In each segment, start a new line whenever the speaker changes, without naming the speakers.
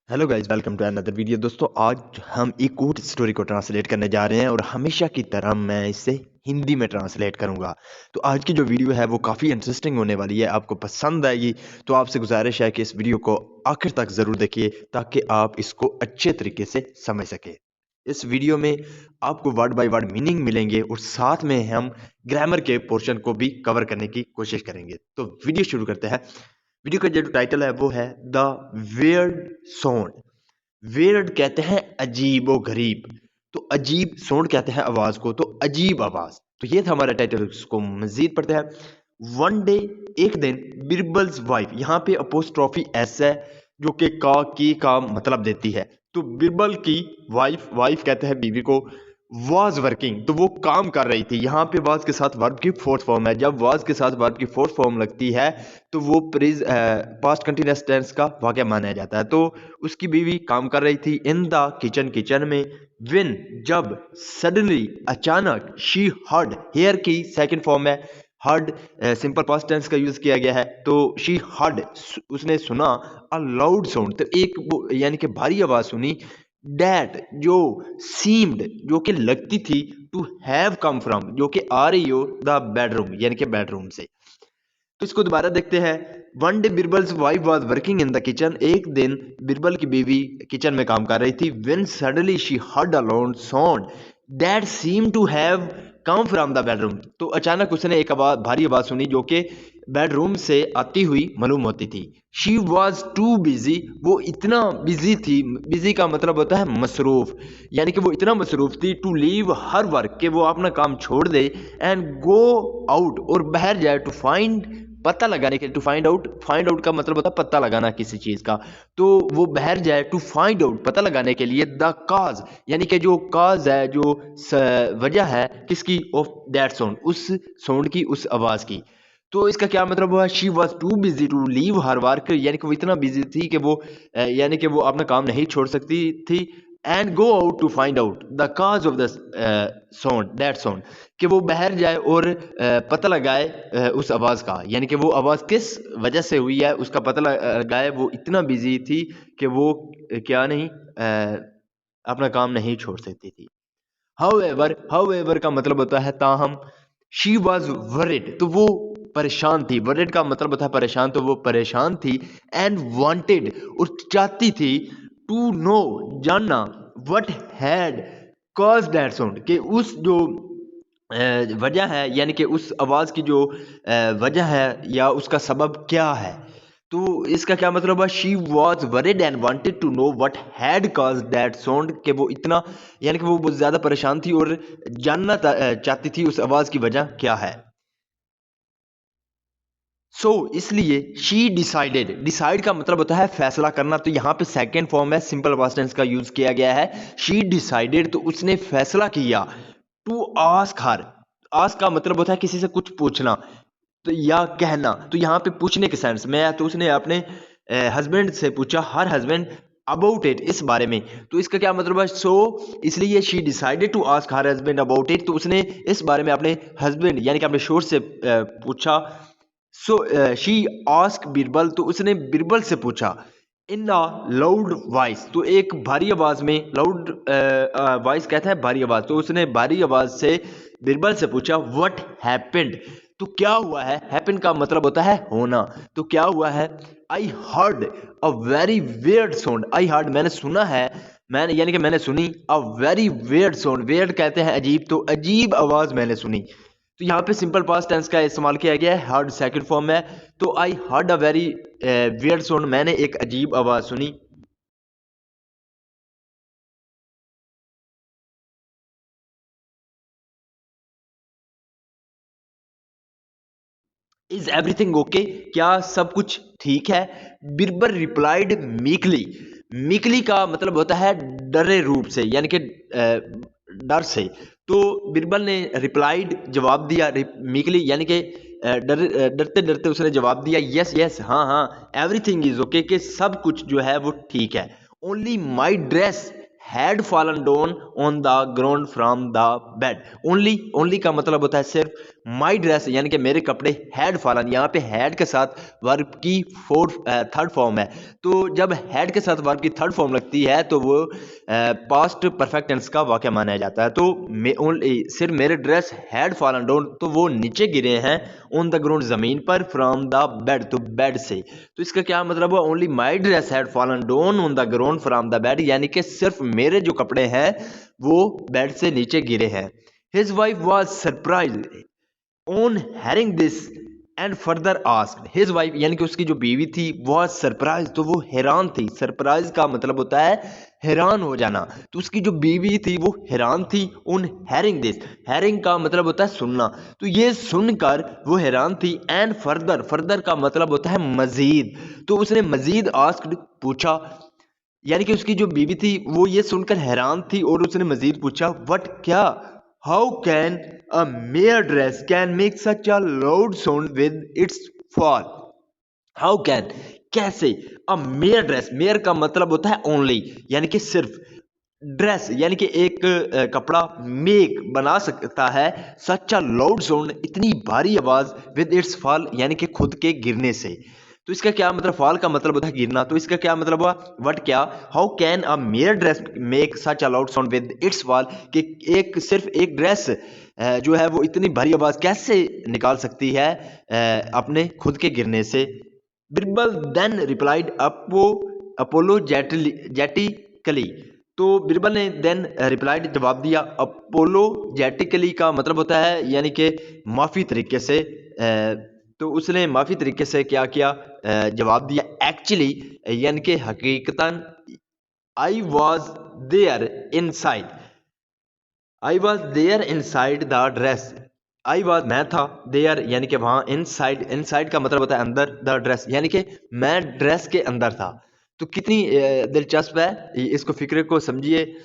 Hello guys, welcome to another video. दोस्तों, आज हम एक और स्टोरी को ट्रांसलेट करने जा रहे हैं और हमेशा की तरह मैं इसे हिंदी में ट्रांसलेट करूंगा। तो आज की जो वीडियो है वो काफ़ी इंटरेस्टिंग होने वाली है, आपको पसंद आएगी। तो आपसे गुजारिश है कि इस वीडियो को आखिर तक ज़रूर देखिए ताकि आप इसको अच्छे तरीके से समझ सके। इस वीडियो में आपको वर्ड बाय वर्ड मीनिंग मिलेंगे और साथ में हम ग्रामर के पोर्शन को भी कवर करने की कोशिश करेंगे। तो वीडियो शुरू करते हैं। वीडियो का जो टाइटल है वो है द वियर्ड साउंड। वियर्ड कहते हैं अजीब व गरीब, तो अजीब साउंड कहते हैं आवाज को, तो अजीब आवाज। तो ये था हमारा टाइटल। इसको मजीद पढ़ते हैं। वन डे, एक दिन, बिरबल्स वाइफ, यहाँ पे अपोस्ट्रोफी एस है जो कि का की का मतलब देती है। तो बिरबल की वाइफ, वाइफ कहते हैं बीवी को, वाज वर्किंग, तो वो काम कर रही थी। यहाँ पे वाज के साथ वर्ब की फोर्थ फॉर्म है। जब वाज के साथ वर्ब की फोर्थ फॉर्म लगती है तो वो पास्ट कंटिन्यूअस टेंस का वाक्य माना जाता है। तो उसकी बीवी काम कर रही थी इन द किचन, किचन में। विन, जब, सडनली, अचानक, शी हर्ड, हेयर की सेकंड फॉर्म है। हर्ड सिंपल पास्ट टेंस का यूज किया गया है। तो शी हर्ड, उसने सुना, अ लाउड साउंड, तो एक यानी कि भारी आवाज सुनी। डैट, जो, सीम्ड, जो कि लगती थी, टू हैव कम फ्रॉम, जो कि आ रही हो, द बेडरूम, यानी कि बेडरूम से। तो इसको दोबारा देखते हैं। One day Birbal's wife was working in the kitchen, एक दिन बिरबल की बीवी किचन में काम कर रही थी। When suddenly she heard a loud sound that seem to have come from the bedroom, तो अचानक उसने एक आवाज, भारी आवाज सुनी जो कि बेडरूम से आती हुई मालूम होती थी। शी वॉज टू बिजी, वो इतना बिजी थी। बिजी का मतलब होता है मसरूफ, यानी कि वो इतना मसरूफ थी। टू लीव हर वर्क, के वो अपना काम छोड़ दे, एंड गो आउट, और बाहर जाए, टू फाइंड, पता लगाने के लिए। To find out, find out का मतलब होता है पता लगाना किसी चीज का। तो वो बाहर जाए, टू फाइंड आउट, पता लगाने के लिए, द काज, यानी कि जो काज है, जो वजह है किसकी, ऑफ दैट साउंड, उस साउंड की, उस आवाज की। तो इसका क्या मतलब हुआ, she was too busy to leave her work, यानी कि वो इतना बिजी थी कि वो यानी कि वो अपना काम नहीं छोड़ सकती थी। And go out to find out the cause of the sound, that sound, कि वो बाहर जाए और पता लगाए उस आवाज का, यानी कि वो आवाज किस वजह से हुई है उसका पता लगाए। वो इतना बिजी थी कि वो क्या नहीं, अपना काम नहीं छोड़ सकती थी। हाउएवर, हाउएवर का मतलब होता है ताहम। शी वॉज वरिड, तो वो परेशान थी। वरिड का मतलब होता है परेशान, तो वो परेशान थी। एंड वांटेड, और चाहती थी, टू नो, जानना, what had cause that sound, कि उस जो वजह है, यानी कि उस आवाज की जो वजह है या उसका सबब क्या है। तो इसका क्या मतलब है, she was worried and wanted to know what had cause that sound, कि वो इतना, यानी कि वो बहुत ज्यादा परेशान थी और जानना चाहती थी उस आवाज की वजह क्या है। इसलिए शी डिसाइडेड, डिसाइड का मतलब होता है फैसला करना। तो यहाँ पे सेकेंड फॉर्म है, सिंपल पास्ट टेंस का यूज किया गया है। शी डिसाइडेड, तो उसने फैसला किया। टू आस्क हर, आस्क का मतलब होता है किसी से कुछ पूछना, तो या कहना। तो यहाँ पे पूछने के सेंस में है, तो उसने अपने हस्बैंड से पूछा, हर हस्बैंड, अबाउट इट, इस बारे में। तो इसका क्या मतलब है, इसलिए she decided to ask her husband about it, तो उसने इस बारे में अपने हस्बैंड यानी कि अपने शोर से पूछा। शी आस्क बीरबल, तो उसने बीरबल से पूछा। इन अ लाउड वॉइस, तो एक भारी आवाज में, लाउड वॉइस कहता है भारी आवाज, तो उसने भारी आवाज से बीरबल से पूछा, व्हाट हैपेंड, तो क्या हुआ है। हैपन का मतलब होता है होना, तो क्या हुआ है। I heard a very weird sound, I heard, मैंने सुना है, मैंने यानी कि मैंने सुनी, a very weird sound, weird कहते हैं अजीब, तो अजीब आवाज मैंने सुनी। तो यहाँ पे सिंपल पास्ट टेंस का इस्तेमाल किया गया है, हर्ड सेकंड फॉर्म में। तो I heard a very weird sound, मैंने एक अजीब आवाज सुनी। इज एवरीथिंग ओके, क्या सब कुछ ठीक है। बिरबल रिप्लाइड मीकली, मीकली का मतलब होता है डरे रूप से, यानी कि डर से। तो बिरबल ने रिप्लाइड, जवाब दिया, मीकली यानी कि डरते डरते उसने जवाब दिया, यस यस, हाँ हाँ, एवरीथिंग इज ओके, कि सब कुछ जो है वो ठीक है। Only my dress had fallen down on the ground from the bed. Only, only का मतलब होता है सिर्फ, माई ड्रेस यानी कि मेरे कपड़े हैड फॉलन, यहाँ पे हैड के साथ वर्ब की थर्ड फॉर्म है। तो जब हैड के साथ वर्ब की थर्ड फॉर्म लगती है तो वो पास्ट परफेक्ट टेंस का वाक़या माना जाता है। तो सिर्फ मेरे ड्रेस हैड फॉलन डाउन, तो वो नीचे गिरे हैं ऑन द ग्राउंड, ज़मीन पर, फ्रॉम द बेड, तो बेड से। तो इसका क्या मतलब हुआ, only my dress had fallen down on the ground from the bed, यानी कि सिर्फ मेरे जो कपड़े हैं वो बेड से नीचे गिरे हैं। His wife was surprise on hearing this and further asked, his wife यानी कि उसकी जो बीवी थी वॉज सरप्राइज, तो वो हैरान थी। सरप्राइज का मतलब होता है हैरान हो जाना, तो उसकी जो बीवी थी वो हैरान थी। ऑन हेयरिंग दिस, हेयरिंग का मतलब होता है सुनना, तो ये सुनकर वो हैरान थी। एंड फर्दर, फर्दर का मतलब होता है मजीद, तो उसने मजीद आस्क्ड पूछा, यानी कि उसकी जो बीवी थी वो ये सुनकर हैरान थी और उसने मजीद पूछा, व्हाट क्या, how can a mayor dress can make such a loud sound with its fall, how can कैसे, अ मेयर ड्रेस, मेयर का मतलब होता है ओनली, यानी कि सिर्फ, ड्रेस यानी कि एक कपड़ा मेक बना सकता है सच अ लाउड साउंड, इतनी भारी आवाज, विद इट्स फॉल यानी कि खुद के गिरने से। तो इसका क्या मतलब, फॉल का मतलब होता है गिरना, तो इसका क्या मतलब हुआ, व्हाट क्या, how can a mayor dress make such a loud sound with its fall, कि एक सिर्फ एक ड्रेस जो है वो इतनी भारी आवाज कैसे निकाल सकती है अपने खुद के गिरने से। बिरबल देन रिप्लाइड अपोलोजेटिकली, तो बिरबल ने देन रिप्लाइड जवाब दिया, अपोलोजेटिकली का मतलब होता है यानी कि माफ़ी तरीके से। तो उसने माफ़ी तरीके से क्या किया, जवाब दिया, एक्चुअली यानी कि हकीकतन, I was there inside, I was there inside the dress, I was मैं था, देयर यानी कि वहाँ, इनसाइड, इनसाइड का मतलब होता है अंदर, द ड्रेस यानी कि मैं ड्रेस के अंदर था। तो कितनी दिलचस्प है, इसको फिक्रे को समझिए।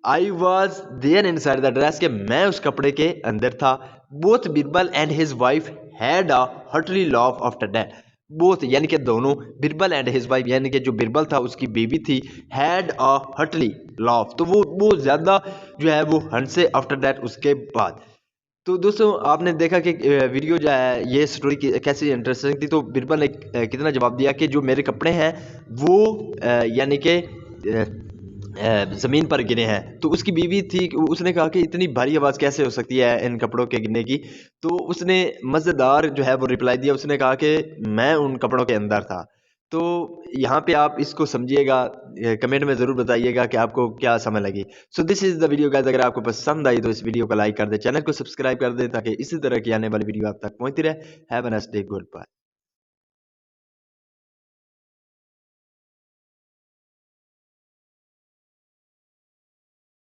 I was there inside the dress, के मैं उस कपड़े के अंदर था। Both Birbal and his wife had a heartily laugh after that, both यानी कि दोनों, बिरबल एंड हिज वाइफ यानी कि जो बिरबल था उसकी बीवी थी, हैड अ हर्टली लाफ, तो वो ज़्यादा जो है वो हंस से, आफ्टर दैट उसके बाद। तो दोस्तों आपने देखा कि वीडियो जो है ये स्टोरी कैसी इंटरेस्टिंग थी। तो बिरबल ने कितना जवाब दिया कि जो मेरे कपड़े हैं वो यानी कि ज़मीन पर गिरे हैं। तो उसकी बीवी थी, उसने कहा कि इतनी भारी आवाज़ कैसे हो सकती है इन कपड़ों के गिरने की। तो उसने मज़ेदार जो है वो रिप्लाई दिया, उसने कहा कि मैं उन कपड़ों के अंदर था। तो यहाँ पे आप इसको समझिएगा, कमेंट में ज़रूर बताइएगा कि आपको क्या समझ लगी। So this is the video guys, अगर आपको पसंद आई तो इस वीडियो को लाइक कर दें, चैनल को सब्सक्राइब कर दें ताकि इसी तरह की आने वाली वीडियो आप तक पहुँचती रहे। Have a nice day, good bye.